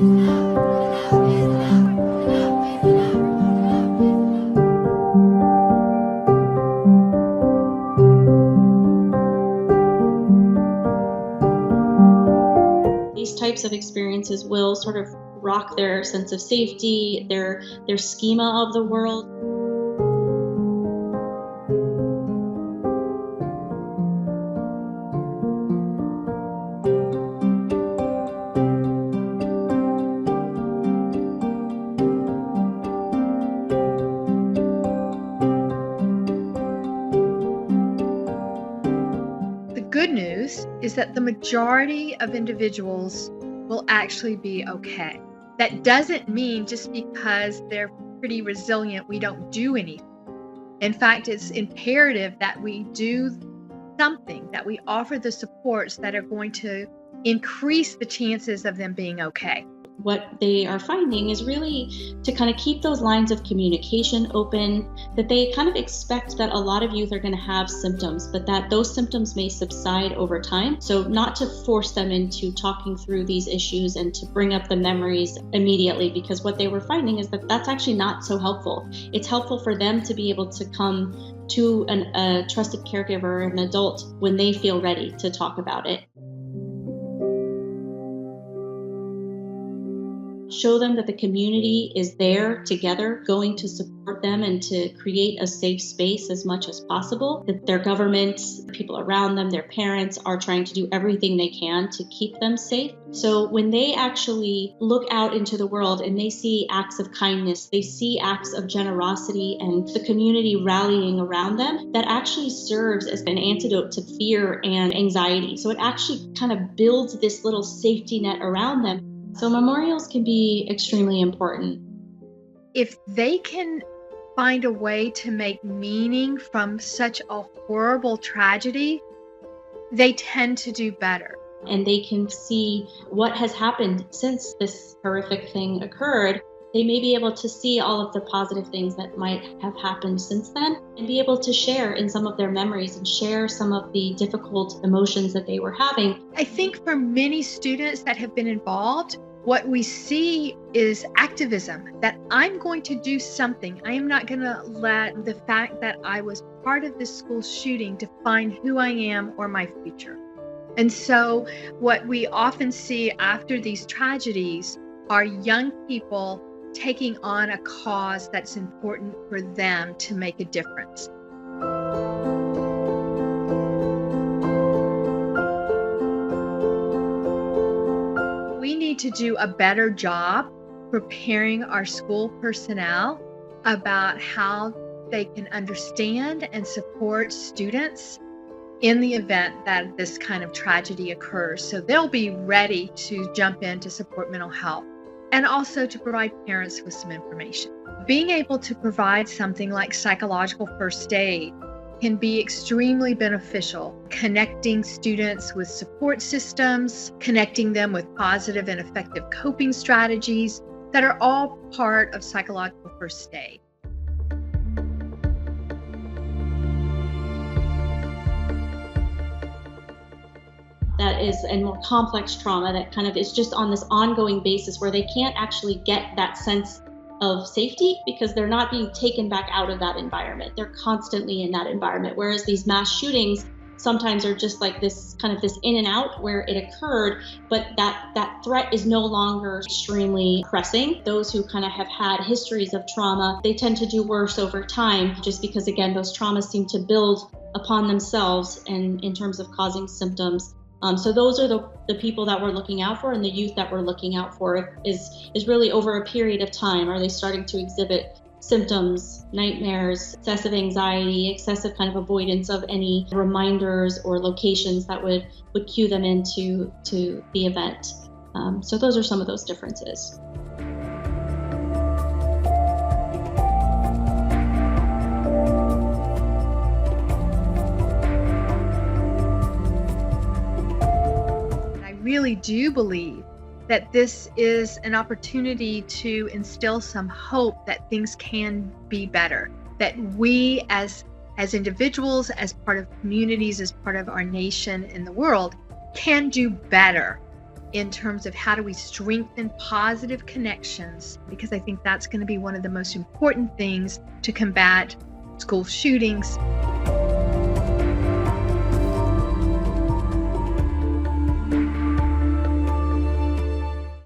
These types of experiences will sort of rock their sense of safety, their schema of the world. The good news is that the majority of individuals will actually be okay. That doesn't mean just because they're pretty resilient, we don't do anything. In fact, it's imperative that we do something, that we offer the supports that are going to increase the chances of them being okay. What they are finding is really to kind of keep those lines of communication open, that they kind of expect that a lot of youth are going to have symptoms, but that those symptoms may subside over time. So not to force them into talking through these issues and to bring up the memories immediately, because what they were finding is that that's actually not so helpful. It's helpful for them to be able to come to a trusted caregiver, an adult, when they feel ready to talk about it. Show them that the community is there together, going to support them and to create a safe space as much as possible. That their government, people around them, their parents are trying to do everything they can to keep them safe. So when they actually look out into the world and they see acts of kindness, they see acts of generosity and the community rallying around them, that actually serves as an antidote to fear and anxiety. So it actually kind of builds this little safety net around them. So memorials can be extremely important. If they can find a way to make meaning from such a horrible tragedy, they tend to do better. And they can see what has happened since this horrific thing occurred. They may be able to see all of the positive things that might have happened since then and be able to share in some of their memories and share some of the difficult emotions that they were having. I think for many students that have been involved, what we see is activism, that I'm going to do something. I am not going to let the fact that I was part of this school shooting define who I am or my future. And so what we often see after these tragedies are young people taking on a cause that's important for them to make a difference. We need to do a better job preparing our school personnel about how they can understand and support students in the event that this kind of tragedy occurs. So they'll be ready to jump in to support mental health and also to provide parents with some information. Being able to provide something like psychological first aid can be extremely beneficial, connecting students with support systems, connecting them with positive and effective coping strategies that are all part of psychological first aid. That is a more complex trauma that kind of is just on this ongoing basis where they can't actually get that sense of safety because they're not being taken back out of that environment. They're constantly in that environment. Whereas these mass shootings sometimes are just like this kind of this in and out where it occurred, but that threat is no longer extremely pressing. Those who kind of have had histories of trauma, they tend to do worse over time just because, again, those traumas seem to build upon themselves and in terms of causing symptoms. So those are the people that we're looking out for, and the youth that we're looking out for is really over a period of time. Are they starting to exhibit symptoms, nightmares, excessive anxiety, excessive kind of avoidance of any reminders or locations that would cue them into the event? So those are some of those differences. Really do believe that this is an opportunity to instill some hope that things can be better, that we as individuals, as part of communities, as part of our nation and the world, can do better in terms of how do we strengthen positive connections, because I think that's going to be one of the most important things to combat school shootings.